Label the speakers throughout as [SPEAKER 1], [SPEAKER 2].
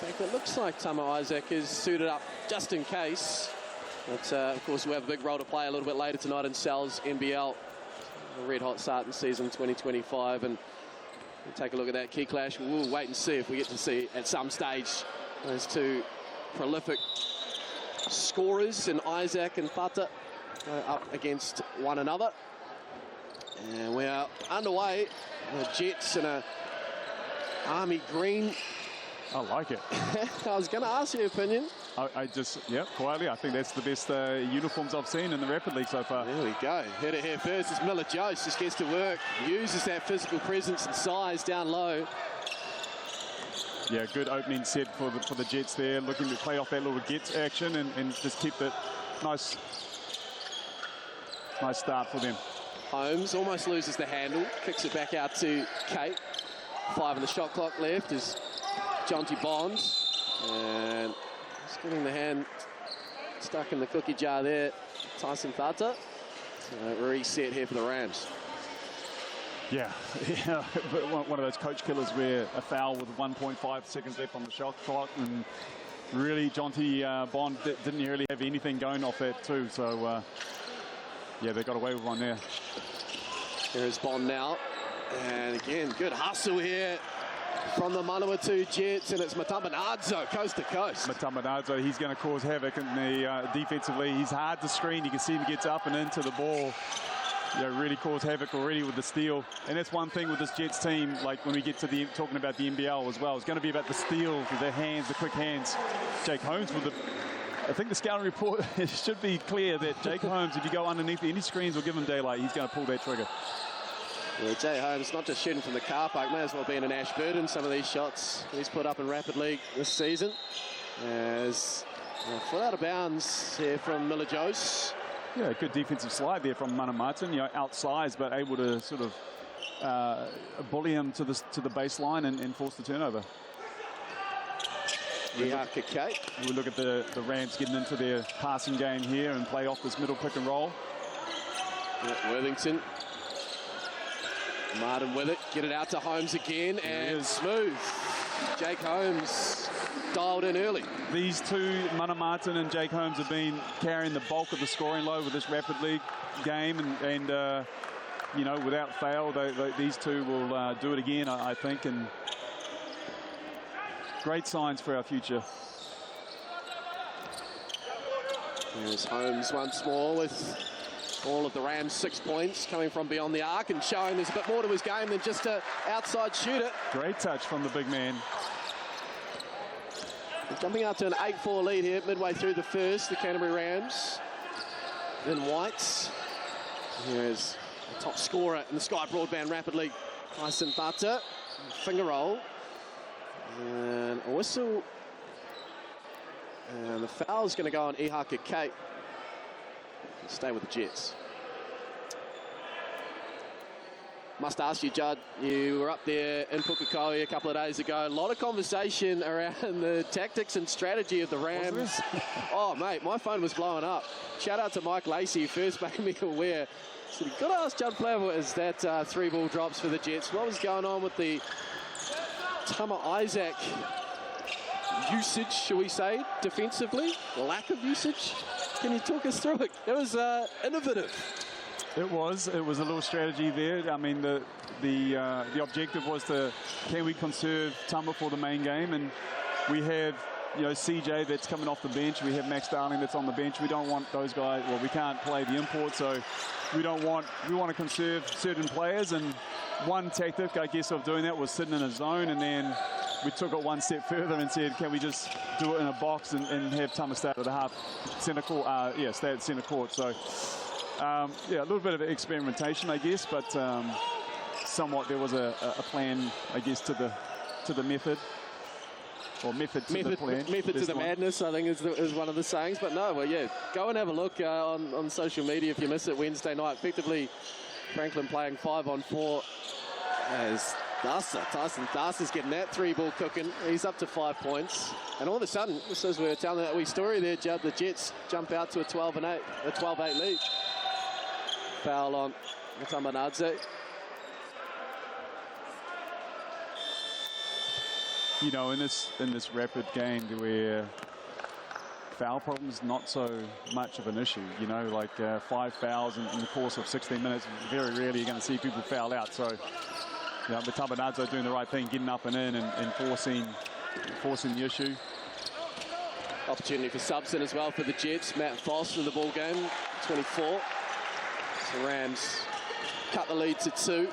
[SPEAKER 1] fact, it looks like Tama Isaac is suited up just in case. But, of course, we have a big role to play a little bit later tonight in Sal's NBL. A red-hot start in season 2025. And we'll take a look at that key clash. We'll wait and see if we get to see at some stage those two prolific scorers in Isaac and Fata up against one another. And we are underway. The Jets in a army green.
[SPEAKER 2] I like it.
[SPEAKER 1] I was going to ask your opinion.
[SPEAKER 2] I just, quietly, I think that's the best uniforms I've seen in the Rapid League so far.
[SPEAKER 1] There we go. Header here first as Miller Jose just gets to work, uses that physical presence and size down low.
[SPEAKER 2] Yeah, good opening set for the Jets there, looking to play off that little Jets action and just keep that nice start for them.
[SPEAKER 1] Holmes almost loses the handle, kicks it back out to Kate. 5 on the shot clock left is Jonty Bond. And just getting the hand stuck in the cookie jar there, Tyson Thata. So reset here for the Rams.
[SPEAKER 2] Yeah, but one of those coach killers where a foul with 1.5 seconds left on the shot clock, and really Jonty Bond didn't really have anything going off that too. So yeah, they got away with one there.
[SPEAKER 1] Here's Bond now, and again, good hustle here from the Manawatu Jets, and it's Matamanadzo coast to coast.
[SPEAKER 2] Matamanadzo, he's going to cause havoc in the defensively. He's hard to screen. You can see him gets up and into the ball. Really cause havoc already with the steal. And that's one thing with this Jets team, like when we get to talking about the NBL as well, it's going to be about the steal, with their hands, the quick hands. Jake Holmes with I think the scouting report, it should be clear that Jake Holmes, if you go underneath any screens or give him daylight, he's going to pull that trigger.
[SPEAKER 1] Yeah, Jay Holmes not just shooting from the car park, may as well be in an Ashburton, some of these shots he's put up in Rapid League this season. As foot out of bounds here from Miller Jose.
[SPEAKER 2] Yeah, good defensive slide there from Mana Martin, outsized but able to sort of bully him to the baseline and force the turnover.
[SPEAKER 1] Yeah, Kate.
[SPEAKER 2] We look at the Rams getting into their passing game here and play off this middle pick and roll.
[SPEAKER 1] Yeah, Worthington. Martin with it, get it out to Holmes again, and smooth. Jake Holmes dialed in early.
[SPEAKER 2] These two, Mana Martin and Jake Holmes, have been carrying the bulk of the scoring load with this Rapid League game, and without fail, these two will do it again, I think, and great signs for our future.
[SPEAKER 1] Here's Holmes once more with all of the Rams 6 points coming from beyond the arc and showing there's a bit more to his game than just an outside shooter.
[SPEAKER 2] Great touch from the big man.
[SPEAKER 1] Jumping out to an 8-4 lead here midway through the first, the Canterbury Rams. Then Whites. Here's the top scorer in the Sky Broadband Rapid League, Tyson Thata. Finger roll. And a whistle. And the foul's going to go on Ihaka Kate. Stay with the Jets. Must ask you, Judd, you were up there in Pukekohe a couple of days ago. A lot of conversation around the tactics and strategy of the Rams. Oh, mate, my phone was blowing up. Shout out to Mike Lacey, who first made me aware. So you've got to ask Judd Flavel, is that 3-ball drops for the Jets? What was going on with the Tama Isaac usage, shall we say, defensively? Lack of usage? Can you talk us through it? It was innovative.
[SPEAKER 2] It was a little strategy there. I mean, the objective was can we conserve Tama for the main game, and we have CJ that's coming off the bench. We have Max Darling that's on the bench. We don't want those guys. Well, we can't play the import, so we want to conserve certain players. And one tactic, I guess, of doing that was sitting in a zone, and then we took it one step further and said, can we just do it in a box and have Tama start at the half center court? Stay at center court. So, a little bit of experimentation, I guess, but somewhat there was a plan, I guess, to the method. Or method to the plan.
[SPEAKER 1] Method to the madness, I think, is one of the sayings. But no, well, yeah, go and have a look on social media if you miss it Wednesday night. Effectively, Franklin playing 5-on-4 as Tyson Darcy's getting that 3-ball cooking. He's up to 5 points. And all of a sudden, just as we were telling that wee story there, Judd, the Jets jump out to a 12-8 lead. Foul on Matamanadze.
[SPEAKER 2] you know, in this rapid game where foul problems not so much of an issue, you know, like 5 fouls in the course of 16 minutes. Very rarely you're going to see people foul out. So, you know, the Tabanadzo doing the right thing, getting up and in and forcing the issue.
[SPEAKER 1] Opportunity for subs in as well for the Jets. Matt Foss in the ball game, 24. So Rams cut the lead to 2.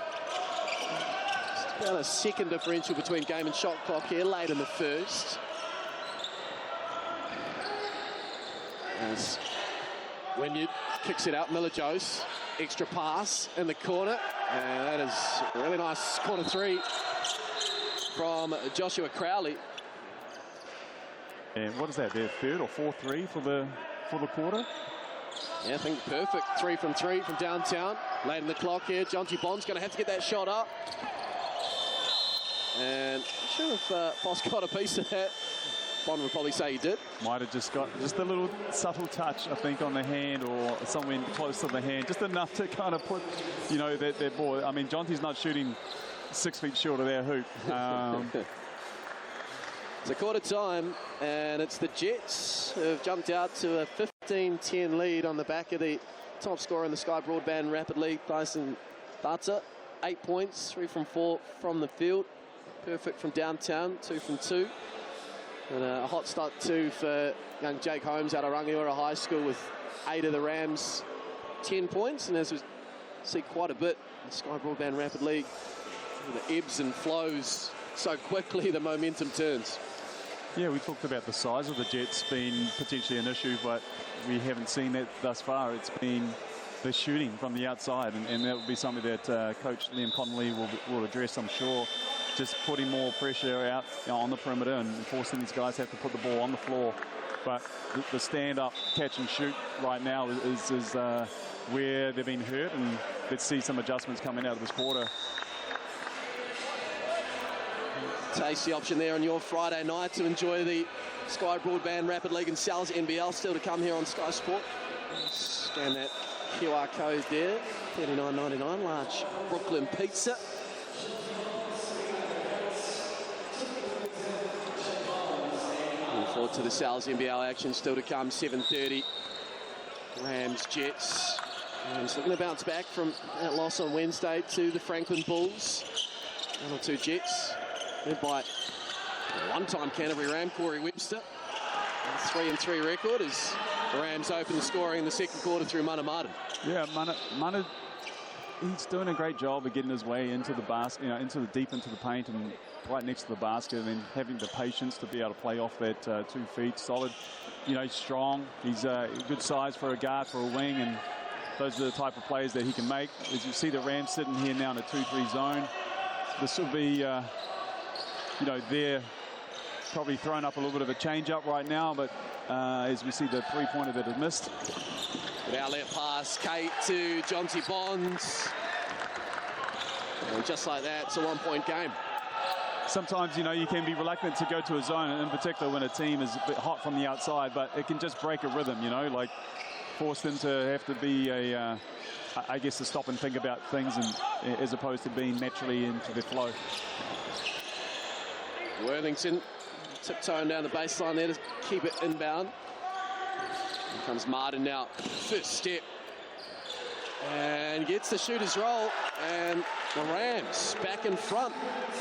[SPEAKER 1] Just about a second differential between game and shot clock here, late in the first. As Wynyard kicks it out, Miller Jose, extra pass in the corner, and that is a really nice corner 3 from Joshua Crowley.
[SPEAKER 2] And what is that, their third or fourth 3 for the quarter?
[SPEAKER 1] Yeah, I think perfect. 3 from downtown. Late in the clock here. Jonty Bond's going to have to get that shot up. And I'm sure if Foss got a piece of that, Bond would probably say he did.
[SPEAKER 2] Might have just got just a little subtle touch, I think, on the hand or somewhere close to the hand. Just enough to kind of put, you know, that ball. I mean, Jonty's not shooting 6 feet short of their hoop.
[SPEAKER 1] It's a quarter time, and it's the Jets who have jumped out to a 15-10 lead on the back of the top scorer in the Sky Broadband Rapid League, Tyson Bata. 8 points, 3 from 4 from the field. Perfect from downtown, 2 from 2. And a hot start too for young Jake Holmes out of Rangiora High School with 8 of the Rams' 10 points. And as we see quite a bit in the Sky Broadband Rapid League, the ebbs and flows so quickly, the momentum turns.
[SPEAKER 2] Yeah, we talked about the size of the Jets being potentially an issue, but we haven't seen that thus far. It's been the shooting from the outside, and that will be something that Coach Liam Connolly will address, I'm sure. Just putting more pressure out on the perimeter and forcing these guys to have to put the ball on the floor. But the stand-up, catch and shoot right now is where they've been hurt, and let's see some adjustments coming out of this quarter.
[SPEAKER 1] Tasty option there on your Friday night to enjoy the Sky Broadband Rapid League and Sal's NBL still to come here on Sky Sport. Scan that QR code there, $39.99, large Brooklyn pizza. Looking forward to the Sal's NBL action still to come, 7:30. Rams, Jets. Rams looking to bounce back from that loss on Wednesday to the Franklin Bulls. 1 or 2 Jets. Led by one-time Canterbury Ram, Corey Webster. 3-3 record as the Rams open the scoring in the second quarter through Mana Martin.
[SPEAKER 2] Yeah, Mana, he's doing a great job of getting his way into the basket, you know, deep into the paint and right next to the basket, and then having the patience to be able to play off that 2 feet. Solid, you know, he's strong. He's a good size for a guard, for a wing, and those are the type of plays that he can make. As you see the Rams sitting here now in a 2-3 zone, this will be... you know, they're probably throwing up a little bit of a change-up right now, but as we see the three-pointer that is missed.
[SPEAKER 1] Good outlet pass, Kate to Jonty Bonds. And just like that, it's a 1-point game.
[SPEAKER 2] Sometimes, you know, you can be reluctant to go to a zone, in particular when a team is a bit hot from the outside, but it can just break a rhythm, you know, like force them to have to be I guess, to stop and think about things, and as opposed to being naturally into the flow.
[SPEAKER 1] Worthington tiptoeing down the baseline there to keep it inbound. Here comes Martin now, first step, and gets the shooter's roll, and the Rams back in front.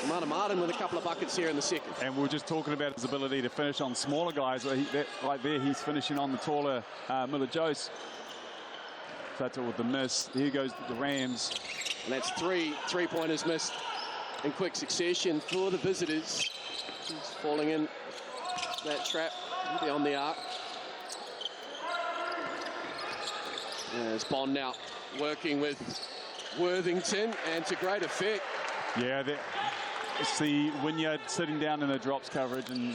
[SPEAKER 1] Mana Martin with a couple of buckets here in the second.
[SPEAKER 2] And we were just talking about his ability to finish on smaller guys. Right there, he's finishing on the taller Miller Jose. Tata with the miss. Here goes the Rams.
[SPEAKER 1] And that's 3 three-pointers missed in quick succession for the visitors. He's falling in that trap beyond the arc. There's Bond now working with Worthington, and to great effect.
[SPEAKER 2] Yeah, see Wynyard sitting down in the drops coverage, and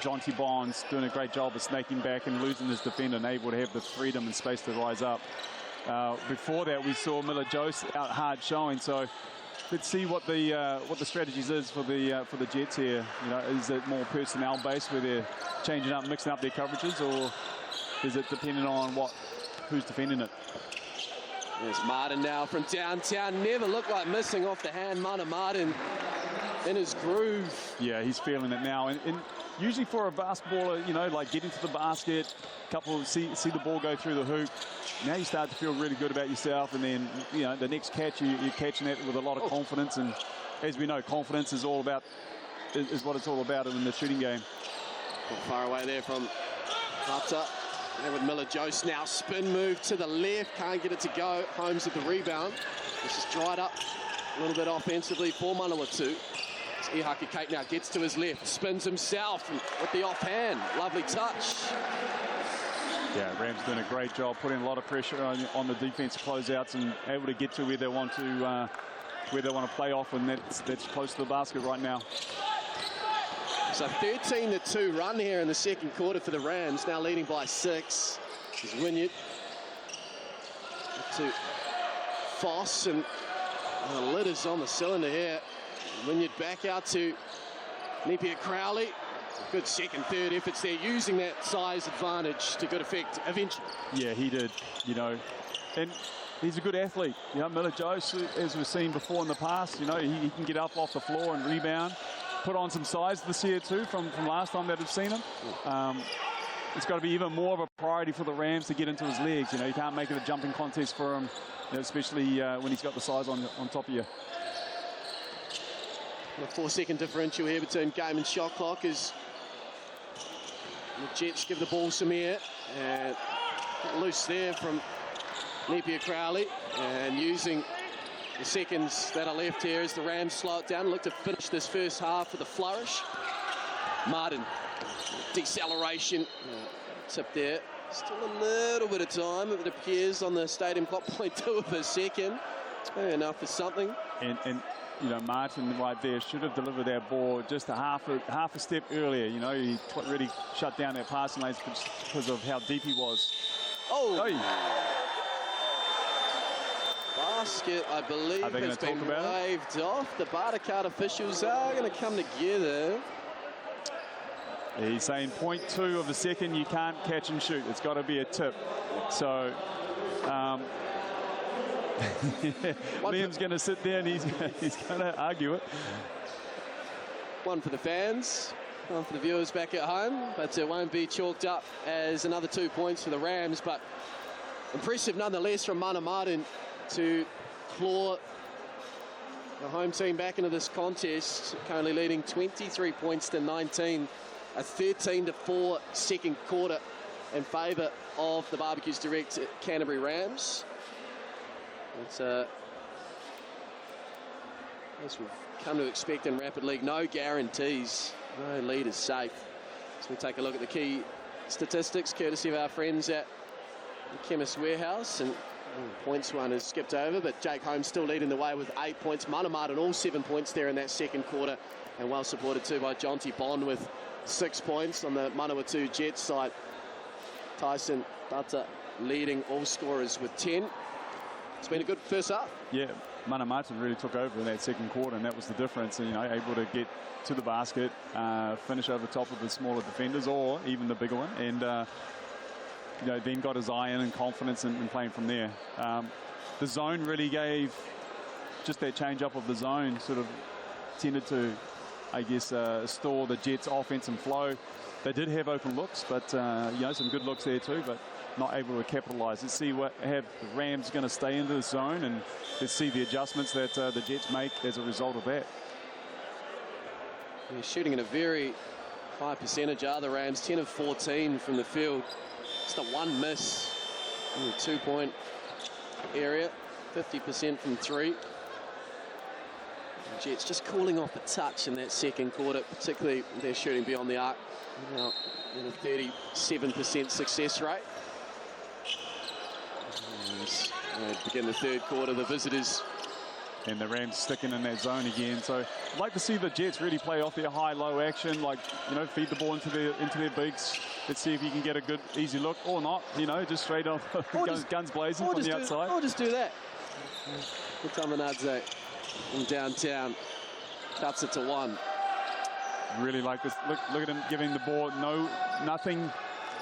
[SPEAKER 2] Jonty Bonds doing a great job of snaking back and losing his defender and able to have the freedom and space to rise up. Before that, we saw Miller Jose out hard showing, so let's see what the strategies is for the Jets here. You know, is it more personnel based where they're changing up, mixing up their coverages, or is it dependent on who's defending it?
[SPEAKER 1] There's Martin now from downtown. Never looked like missing off the hand. Mana Martin in his groove.
[SPEAKER 2] Yeah, he's feeling it now. And usually for a basketballer, you know, like getting to the basket, see the ball go through the hoop. Now you start to feel really good about yourself, and then, you know, the next catch, you're catching it with a lot of confidence. And as we know, confidence is what it's all about in the shooting game.
[SPEAKER 1] Not far away there from Hutter. And with Miller-Jost now, spin move to the left, can't get it to go. Holmes with the rebound. This is dried up a little bit offensively for Manawatu. Ihaka Kate now gets to his left, spins himself and with the offhand. Lovely touch.
[SPEAKER 2] Yeah, Rams doing a great job, putting a lot of pressure on the defensive closeouts and able to get to where they want to play off, and that's close to the basket right now.
[SPEAKER 1] So 13-2 run here in the second quarter for the Rams, now leading by 6. This is Wynyard to Foss, and the lid is on the cylinder here. Wynyard back out to Nepia Crowley. Good second, third efforts there, using that size advantage to good effect eventually. Yeah, he did, you know, and he's a good athlete. You know, Miller-Jost, as we've seen before in the past, you know, he can get up off the floor and rebound. Put on some size this year too from last time that we've seen him. It's got to be even more of a priority for the Rams to get into his legs. You know, you can't make it a jumping contest for him, you know, especially when he's got the size on top of you. A 4-second differential here between game and shot clock as the Jets give the ball some air, and loose there from Nepia Crowley, and using the seconds that are left here as the Rams slow it down, look to finish this first half with a flourish. Martin, deceleration, tip there. Still a little bit of time, it appears, on the stadium clock, 0.2 of a second. Enough for something.
[SPEAKER 2] And you know, Martin right there should have delivered that ball just a half a step earlier. You know, he really shut down that passing lanes because of how deep he was.
[SPEAKER 1] Basket, I believe, has been waved off. The Barter card officials are going to come together.
[SPEAKER 2] He's saying 0.2 of a second, you can't catch and shoot. It's got to be a tip. So Liam's going to sit there and he's going to argue it.
[SPEAKER 1] One for the fans, one for the viewers back at home, but it won't be chalked up as another 2 points for the Rams. But impressive nonetheless from Mana Martin to claw the home team back into this contest, currently leading 23 points to 19. A 13-4 second quarter in favour of the Barbecues Direct Canterbury Rams. It's as we've come to expect in Rapid League, no guarantees, no lead is safe. So we take a look at the key statistics courtesy of our friends at the Chemist Warehouse, and points one is skipped over, but Jake Holmes still leading the way with 8 points. Mana Martin all 7 points there in that second quarter, and well supported too by Jonty Bond with 6 points on the Manawatu Jets side. Tyson Butter leading all scorers with 10. It's been a good first half. Yeah,
[SPEAKER 2] Mana Martin really took over in that second quarter, and that was the difference. And, you know, able to get to the basket, finish over the top of the smaller defenders or even the bigger one, and you know, then got his eye in and confidence in playing from there. The zone really gave, just that change up of the zone sort of tended to, I guess, stall the Jets' offense and flow. They did have open looks, but you know, some good looks there too, but not able to capitalize. Let's see have the Rams going to stay into the zone, and let's see the adjustments that the Jets make as a result of that.
[SPEAKER 1] They're shooting in a very high percentage, are the Rams, 10 of 14 from the field. Just a one miss in the 2-point area, 50% from 3. The Jets just cooling off a touch in that second quarter, particularly their shooting beyond the arc. Now in a 37% success rate. As begin the third quarter, the visitors.
[SPEAKER 2] And the Rams sticking in that zone again. So I'd like to see the Jets really play off their high-low action, like, you know, feed the ball into their bigs. Let's see if you can get a good, easy look or not, you know, just straight off, guns blazing from the outside.
[SPEAKER 1] Or just do that. Utamanadze from downtown cuts it to 1.
[SPEAKER 2] Really like this. Look at him giving the ball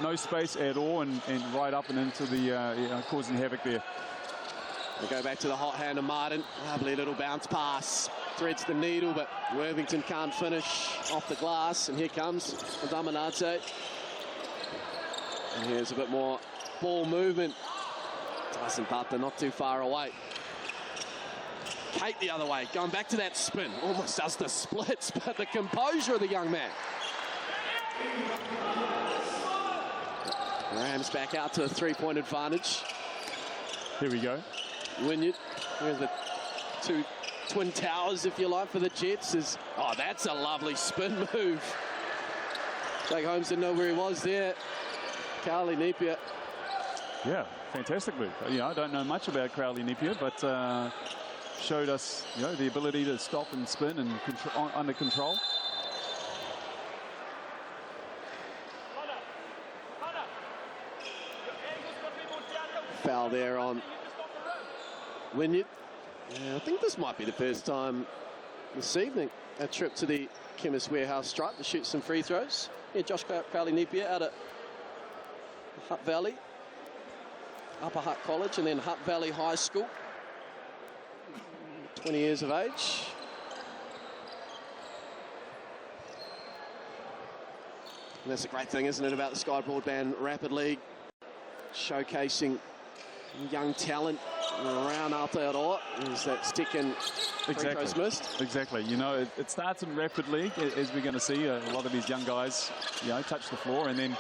[SPEAKER 2] no space at all, and right up and into the, you know, causing havoc there.
[SPEAKER 1] We go back to the hot hand of Martin. Lovely little bounce pass threads the needle, but Worthington can't finish off the glass. And here comes Adamanadze. And here's a bit more ball movement. Tyson Butler not too far away. Kate the other way, going back to that spin. Almost does the splits, but the composure of the young man. Rams back out to a three-point advantage.
[SPEAKER 2] Here we go.
[SPEAKER 1] Wynyard, here's the two twin towers, if you like, for the Jets. Oh, that's a lovely spin move. Jake Holmes didn't know where he was there. Crowley Napier.
[SPEAKER 2] Yeah, fantastic move. I don't know much about Crowley Napier, but showed us, the ability to stop and spin and under control.
[SPEAKER 1] Foul there on Wynyard. Yeah, I think this might be the first time this evening a trip to the Chemist Warehouse stripe to shoot some free throws. Yeah, Josh Crowley Napier out at Hutt Valley, Upper Hutt College, and then Hutt Valley High School. 20 years of age. And that's a great thing, isn't it, about the Sky Broadband Rapid League, showcasing young talent around Aotearoa. Is that stick and free throws missed?
[SPEAKER 2] Exactly. It starts in Rapid League, as we're going to see. A lot of these young guys, touch the floor, and then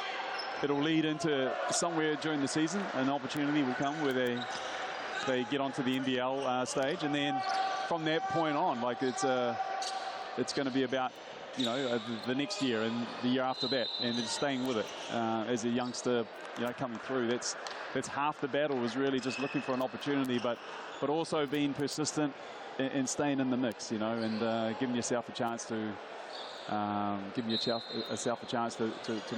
[SPEAKER 2] it'll lead into somewhere during the season. An opportunity will come where they get onto the NBL stage, and then from that point on, it's going to be about the next year and the year after that, and just staying with it as a youngster, coming through. That's half the battle, is really just looking for an opportunity, but also being persistent and staying in the mix, and giving yourself a chance to to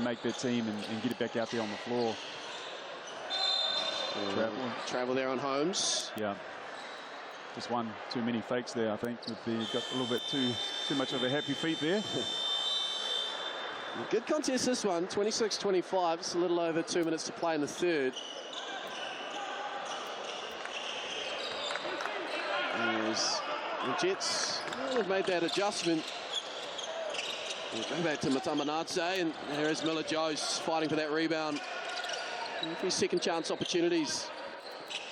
[SPEAKER 2] make that team and get it back out there on the floor.
[SPEAKER 1] Travel there on Holmes.
[SPEAKER 2] Yeah. Just one too many fakes there, I think. Got a little bit too much of a happy feet there.
[SPEAKER 1] Good contest, this one. 26-25. It's a little over 2 minutes to play in the third. As the Jets have made that adjustment. We'll go back to Matamanadze, and there is Miller Joes fighting for that rebound. A few second chance opportunities.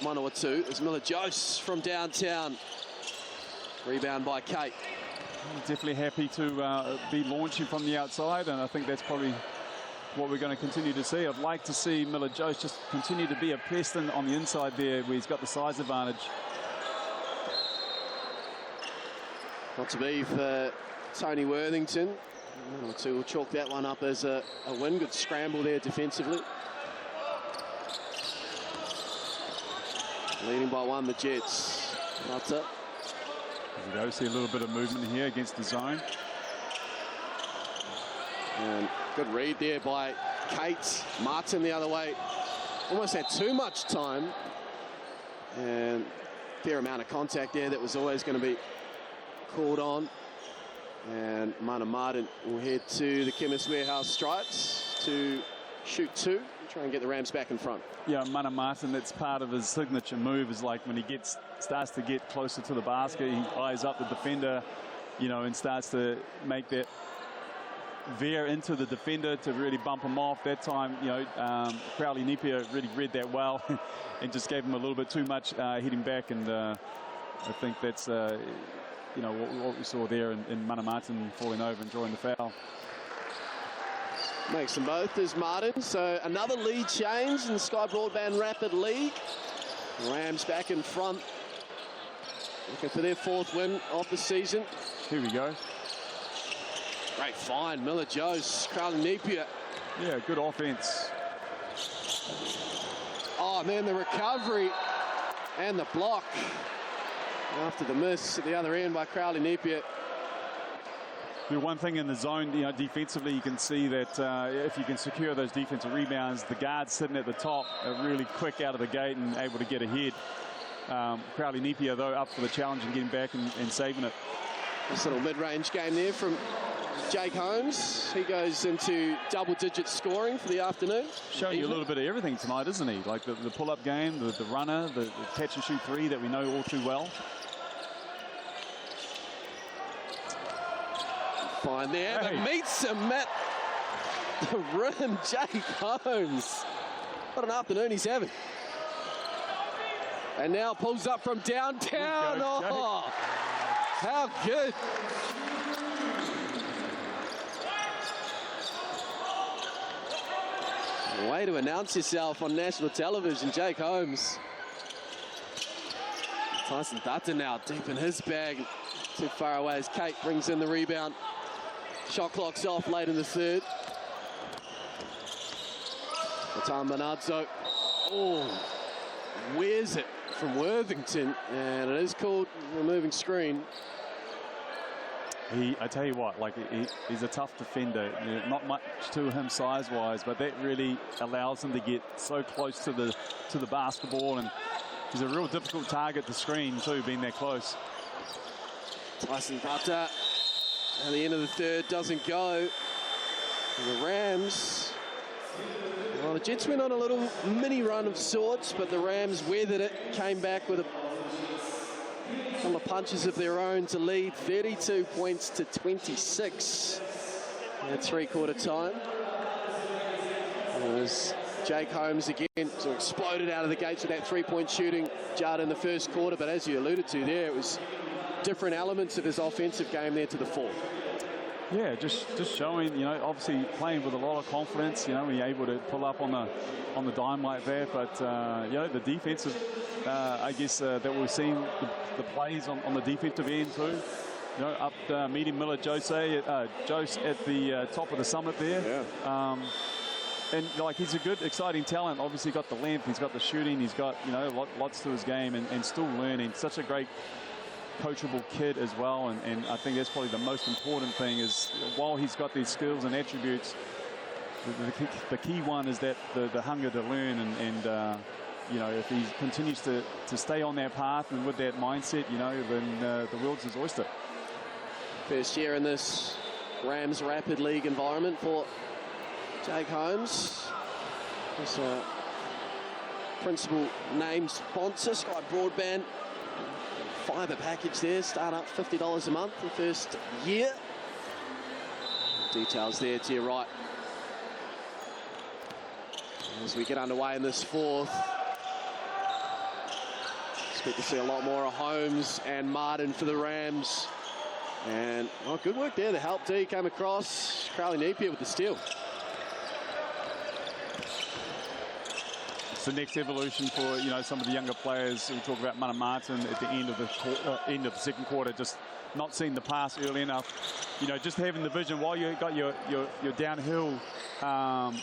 [SPEAKER 1] One or two. It's Miller Joes from downtown. Rebound by Kate.
[SPEAKER 2] Definitely happy to be launching from the outside, and I think that's probably what we're going to continue to see. I'd like to see Miller Joes just continue to be a pest on the inside there, where he's got the size advantage.
[SPEAKER 1] Not to be for Tony Worthington. One or two will chalk that one up as a win. Good scramble there defensively. Leading by one, the Jets. That's it.
[SPEAKER 2] There we go. See a little bit of movement here against the zone.
[SPEAKER 1] And good read there by Kate. Martin the other way. Almost had too much time. And fair amount of contact there that was always going to be called on. And Mana Martin will head to the Chemist Warehouse stripes to shoot two. Try and get the Rams back in front.
[SPEAKER 2] Yeah, Mana Martin, that's part of his signature move, is like when he starts to get closer to the basket, he eyes up the defender, and starts to make that veer into the defender to really bump him off. That time, Crowley Napier really read that well and just gave him a little bit too much hitting back, and I think that's what we saw there in Mana Martin falling over and drawing the foul.
[SPEAKER 1] Makes them both as Martin. So another lead change in the Sky Broadband Rapid League. Rams back in front, looking for their fourth win of the season.
[SPEAKER 2] Here we go.
[SPEAKER 1] Great find, Miller Joes, Crowley Napier.
[SPEAKER 2] Yeah, good offense.
[SPEAKER 1] Oh, and then the recovery and the block after the miss at the other end by Crowley Napier.
[SPEAKER 2] The one thing in the zone, defensively, you can see that if you can secure those defensive rebounds, the guards sitting at the top are really quick out of the gate and able to get ahead. Crowley Napier, though, up for the challenge and getting back and saving it.
[SPEAKER 1] This little mid-range game there from Jake Holmes. He goes into double-digit scoring for the afternoon.
[SPEAKER 2] Showing you a little bit of everything tonight, isn't he? Like the pull-up game, the runner, the catch-and-shoot three that we know all too well.
[SPEAKER 1] find there, but meets him at the rim. Jake Holmes. What an afternoon he's having. And now pulls up from downtown. Oh, how good. Way to announce yourself on national television, Jake Holmes. Tyson Dutton now deep in his bag. Too far away as Kate brings in the rebound. Shot clock's off late in the third. Tom Bernardo. Oh, where's it from Worthington? And it is called removing screen.
[SPEAKER 2] I tell you what, like he's a tough defender. You know, not much to him size-wise, but that really allows him to get so close to the basketball, and he's a real difficult target to screen too, being that close.
[SPEAKER 1] Tyson Butter at the end of the third doesn't go. And the Rams. Well, the Jets went on a little mini run of sorts, but the Rams weathered it, came back with a couple of punches of their own to lead 32 points to 26 at three-quarter time. It was Jake Holmes again, who exploded out of the gates with that three-point shooting jarred in the first quarter, but as you alluded to there, it was different elements of his offensive game there to the fore.
[SPEAKER 2] Yeah, just showing, you know, obviously playing with a lot of confidence, you know, when you're able to pull up on the dime like that. But, you know, the defensive, I guess, that we've seen the plays on the defensive end too. You know, up meeting Miller Jose at the top of the summit there. Yeah. And, like, he's a good, exciting talent. Obviously got the length, he's got the shooting, he's got, you know, lots to his game and still learning. Such a great coachable kid as well, and I think that's probably the most important thing is while he's got these skills and attributes, the key one is that the hunger to learn, and you know, if he continues to stay on that path and with that mindset, you know, then the world's his oyster.
[SPEAKER 1] First year in this Rams Rapid League environment for Jake Holmes. He's a principal name sponsor, Sky Broadband. Fiber package there, start up $50 a month the first year. Details there to your right. As we get underway in this fourth, expect to see a lot more of Holmes and Martin for the Rams. And, well, good work there. The help D came across. Crowley Napier with the steal.
[SPEAKER 2] It's the next evolution for, you know, some of the younger players. We talk about Mana Martin at the end of the second quarter, just not seeing the pass early enough. You know, just having the vision while you got your downhill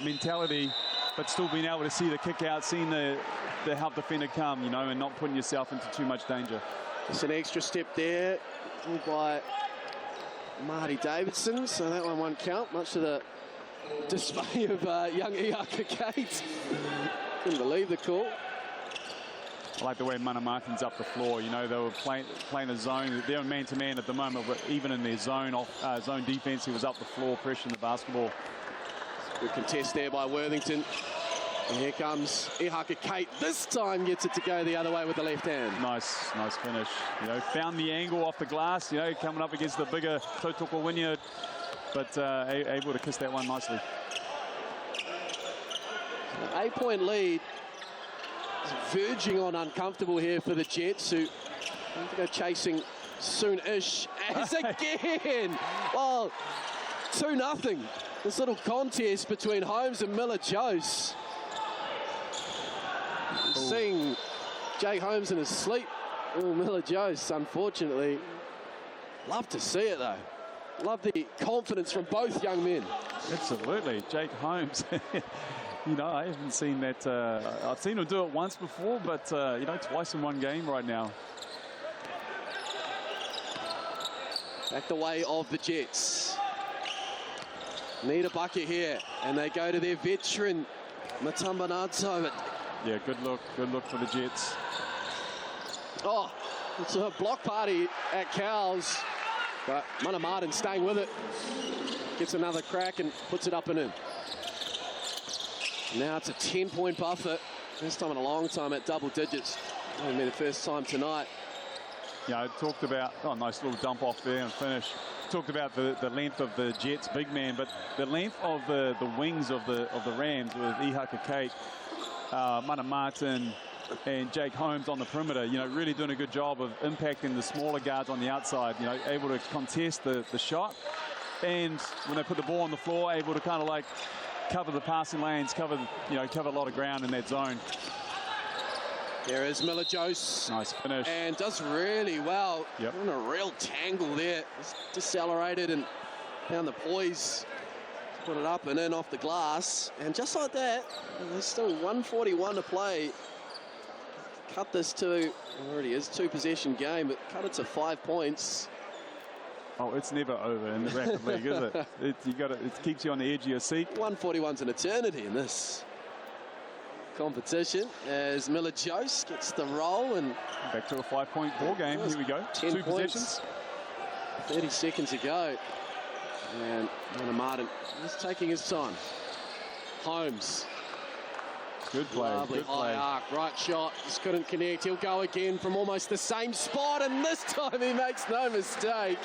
[SPEAKER 2] mentality, but still being able to see the kick out, seeing the help defender come, you know, and not putting yourself into too much danger.
[SPEAKER 1] It's an extra step there by Marty Davidson, so that one won't count, much to the dismay of young Iaka Kate. Couldn't believe the call.
[SPEAKER 2] I like the way Mana Martin's up the floor. You know, they were playing a zone. They're man-to-man at the moment, but even in their zone defense, he was up the floor, pressuring the basketball.
[SPEAKER 1] Good contest there by Worthington. And here comes Ihaka Kate. This time gets it to go the other way with the left hand.
[SPEAKER 2] Nice finish. You know, found the angle off the glass, you know, coming up against the bigger Totoko Wynyard, but able to kiss that one nicely.
[SPEAKER 1] 8-point lead. Verging on uncomfortable here for the Jets, who have to go chasing soon-ish. As again, well, 2-0. This little contest between Holmes and Miller Jose. Seeing Jake Holmes in his sleep. Oh, Miller Jose, unfortunately. Love to see it, though. Love the confidence from both young men.
[SPEAKER 2] Absolutely. Jake Holmes. You know, I haven't seen that. I've seen him do it once before, but, you know, twice in one game right now.
[SPEAKER 1] Back the way of the Jets. Need a bucket here, and they go to their veteran, Matumba Nadzo.
[SPEAKER 2] Yeah, good look for the Jets.
[SPEAKER 1] Oh, it's a block party at Cow's, but Mana Martin staying with it. Gets another crack and puts it up and in. Now it's a 10-point buffer. First time in a long time at double digits. Only the first time tonight.
[SPEAKER 2] Yeah, I talked about, nice little dump off there and finish. talked about the length of the Jets' big man, but the length of the wings of the Rams with Ihaka Kate, Mana Martin, and Jake Holmes on the perimeter, you know, really doing a good job of impacting the smaller guards on the outside, you know, able to contest the shot. And when they put the ball on the floor, able to kind of like cover the passing lanes, cover a lot of ground in that zone.
[SPEAKER 1] Here is Miller-Jose.
[SPEAKER 2] Nice finish.
[SPEAKER 1] And does really well.
[SPEAKER 2] Yep.
[SPEAKER 1] In a real tangle there. It's decelerated and found the poise. Put it up and in off the glass. And just like that, there's still 1:41 to play. Cut this to, already is 2-possession game, but cut it to 5 points.
[SPEAKER 2] Oh, it's never over in the Rapid League, is it? It keeps you on the edge of your seat.
[SPEAKER 1] 1:41's an eternity in this competition as Miller-Jose gets the roll and
[SPEAKER 2] back to a 5-point ball game. Here we go.
[SPEAKER 1] 10
[SPEAKER 2] 2
[SPEAKER 1] points,
[SPEAKER 2] possessions.
[SPEAKER 1] 30 seconds ago. And Mana Martin is taking his time. Holmes.
[SPEAKER 2] Good play.
[SPEAKER 1] Lovely
[SPEAKER 2] good
[SPEAKER 1] high
[SPEAKER 2] play.
[SPEAKER 1] arc, right shot, just couldn't connect. He'll go again from almost the same spot, and this time he makes no mistake.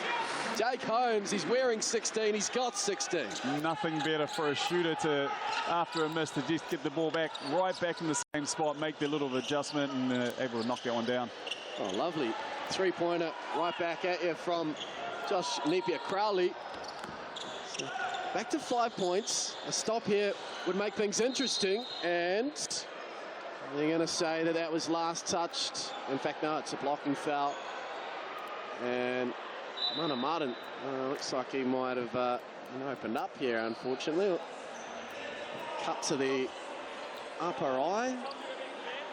[SPEAKER 1] Jake Holmes, he's wearing 16, he's got 16.
[SPEAKER 2] Nothing better for a shooter to, after a miss, to just get the ball back, right back in the same spot, make their little adjustment, and able to knock that one down.
[SPEAKER 1] Oh, lovely. Three-pointer right back at you from Josh Napier-Crowley. So back to 5 points. A stop here would make things interesting, and they're going to say that that was last touched. In fact, no, it's a blocking foul. And Mana Martin looks like he might have opened up here, unfortunately. Cut to the upper eye.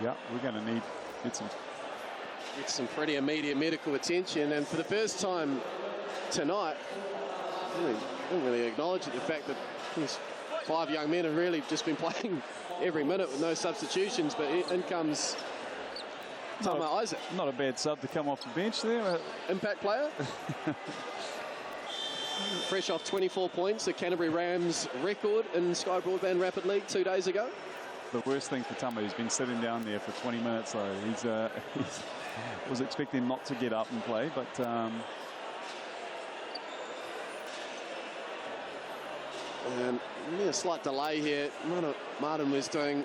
[SPEAKER 2] Yeah, we're going to need
[SPEAKER 1] Get some pretty immediate medical attention, and for the first time tonight, I didn't really acknowledge the fact that these 5 young men have really just been playing every minute with no substitutions, but in comes Tama Isaac.
[SPEAKER 2] Not a bad sub to come off the bench there.
[SPEAKER 1] Impact player. Fresh off 24 points, the Canterbury Rams record in Sky Broadband Rapid League 2 days ago.
[SPEAKER 2] The worst thing for Tama, he's been sitting down there for 20 minutes, so he's was expecting not to get up and play, but
[SPEAKER 1] and a slight delay here. Martin was doing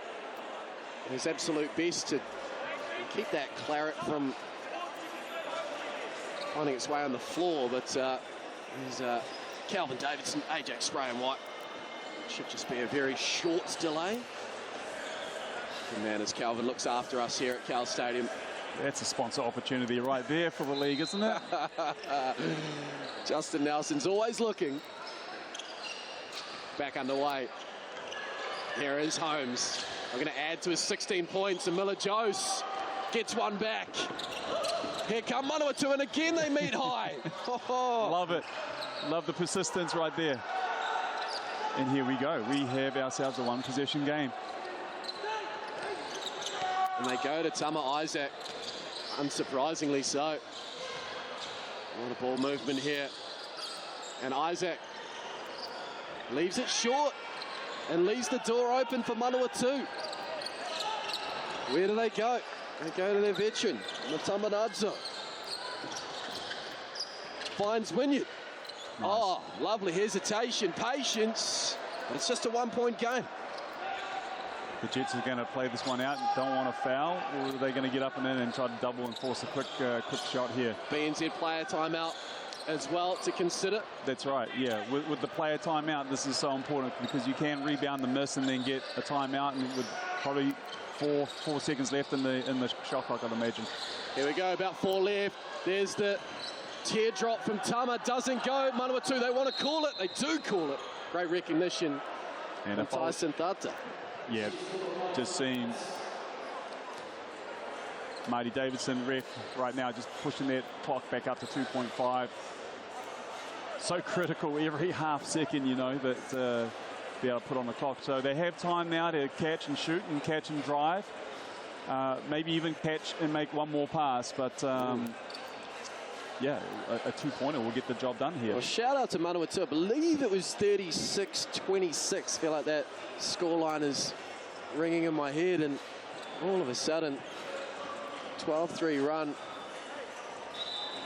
[SPEAKER 1] his absolute best to keep that claret from finding its way on the floor, but there's Calvin Davidson, Ajax spray and white. Should just be a very short delay. Good man as Calvin looks after us here at Cal Stadium.
[SPEAKER 2] that's a sponsor opportunity right there for the league, isn't it?
[SPEAKER 1] Justin Nelson's always looking. Back underway. Here is Holmes. We're going to add to his 16 points, and Miller-Jose gets one back. Here come Manawatu, and again they meet high.
[SPEAKER 2] Love it. Love the persistence right there. And here we go. We have ourselves a 1-possession game.
[SPEAKER 1] And they go to Tama Isaac, unsurprisingly so. A lot of ball movement here. And Isaac leaves it short and leaves the door open for Manawatu. Where do they go? They go to their veteran, Matamanadza. Finds Wynyard.
[SPEAKER 2] Nice.
[SPEAKER 1] Oh, lovely hesitation, patience. It's just a 1-point game.
[SPEAKER 2] The Jets are going to play this one out and don't want to foul, or are they going to get up and in and try to double and force a quick shot here?
[SPEAKER 1] BNZ player timeout as well to consider.
[SPEAKER 2] That's right, yeah. With the player timeout, this is so important because you can rebound the miss and then get a timeout, and with probably four seconds left in the shot clock, I'd imagine.
[SPEAKER 1] Here we go, about 4 left. There's the teardrop from Tama, doesn't go. Manawatu, they want to call it. They do call it. Great recognition from Tyson Tata.
[SPEAKER 2] Yeah, just seeing Marty Davidson, ref, right now just pushing that clock back up to 2.5. So critical every half second, you know, that be able to put on the clock. So they have time now to catch and shoot and catch and drive. Maybe even catch and make one more pass, but yeah, a 2-pointer will get the job done here.
[SPEAKER 1] Well, shout out to Manawatu. I believe it was 36-26. I feel like that scoreline is ringing in my head, and all of a sudden 12-3 run,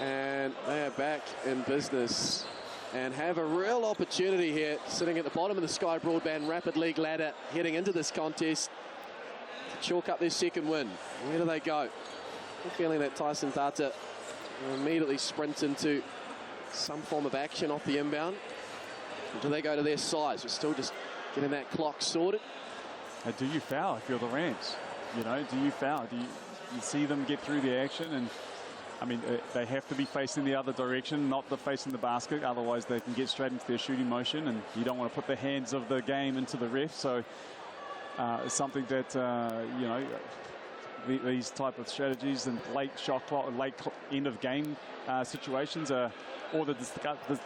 [SPEAKER 1] and they are back in business. and have a real opportunity here, sitting at the bottom of the Sky Broadband Rapid League ladder, heading into this contest, to chalk up their second win. Where do they go? I'm feeling that Tyson Tata will immediately sprint into some form of action off the inbound. Or do they go to their size? We're still just getting that clock sorted.
[SPEAKER 2] Do you foul if you're the Rams? You know, do you foul? Do you see them get through the action? And I mean, they have to be facing the other direction, not facing the basket. Otherwise, they can get straight into their shooting motion, and you don't want to put the hands of the game into the ref. So it's something that, you know, these type of strategies and late shot clock, late end of game situations are all the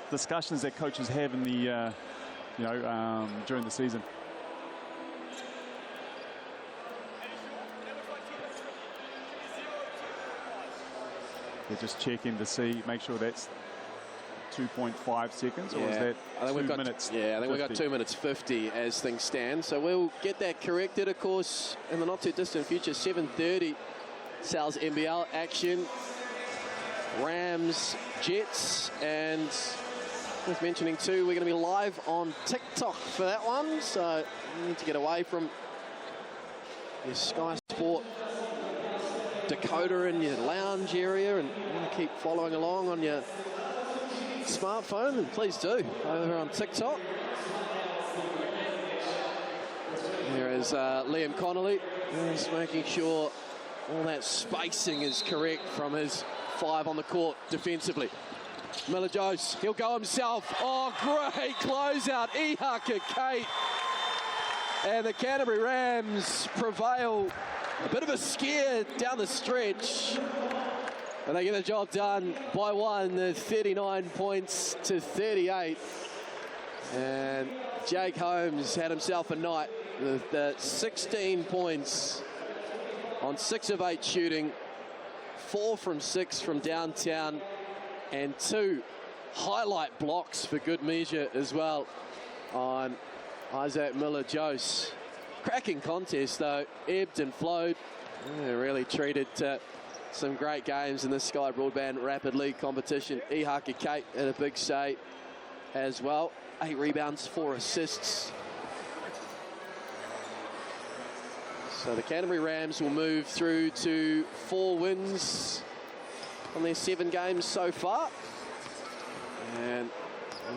[SPEAKER 2] discussions that coaches have in the, you know, during the season. They're just checking to see, make sure that's 2.5 seconds, or is that 2 minutes?
[SPEAKER 1] Yeah, I think we've got 2 minutes 50 as things stand. So we'll get that corrected, of course, in the not too distant future. 7:30, Sal's NBL action. Rams, Jets, and worth mentioning too, we're going to be live on TikTok for that one. So you need to get away from your Sky Sport decoder in your lounge area, and you want to keep following along on your smartphone, and please do over on TikTok. Here is Liam Connolly, just making sure all that spacing is correct from his 5 on the court defensively. Miller Jose, he'll go himself. Oh, great closeout, Ihaka Kate, and the Canterbury Rams prevail. A bit of a scare down the stretch, and they get the job done by 1, 39 points to 38. And Jake Holmes had himself a night with 16 points on 6 of 8 shooting, 4 from 6 from downtown, and 2 highlight blocks for good measure as well on Isaac Miller-Jose. Cracking contest though, ebbed and flowed. Really treated some great games in this Sky Broadband Rapid League competition. Ihaka Kate had a big say as well. 8 rebounds, 4 assists. So the Canterbury Rams will move through to 4 wins on their 7 games so far. And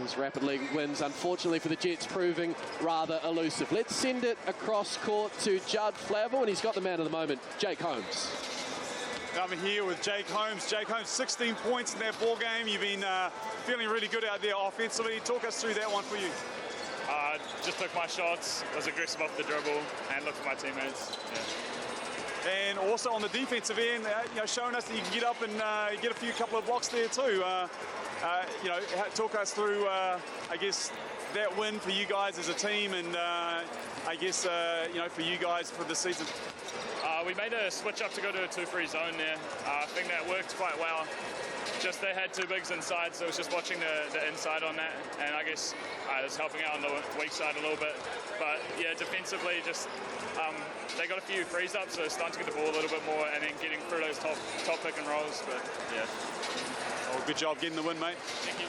[SPEAKER 1] these Rapid League wins, unfortunately for the Jets, proving rather elusive. Let's send it across court to Judd Flavel, and he's got the man of the moment, Jake Holmes.
[SPEAKER 3] I'm here with Jake Holmes. Jake Holmes, 16 points in that ball game. You've been feeling really good out there offensively. Talk us through that one for you.
[SPEAKER 4] Just took my shots, was aggressive off the dribble, and looked for my teammates. Yeah.
[SPEAKER 3] And also on the defensive end, you know, showing us that you can get up and get a couple of blocks there too. You know, talk us through, I guess, that win for you guys as a team, and I guess, you know, for you guys for the season.
[SPEAKER 4] We made a switch up to go to a 2-3 zone there. I think that worked quite well. Just they had 2 bigs inside, so it was just watching the inside on that, and I guess it was helping out on the weak side a little bit. But yeah, defensively, just they got a few frees up, so starting to get the ball a little bit more, and then getting through those top pick and rolls. But yeah.
[SPEAKER 3] Well, good job getting the win, mate.
[SPEAKER 4] Thank you.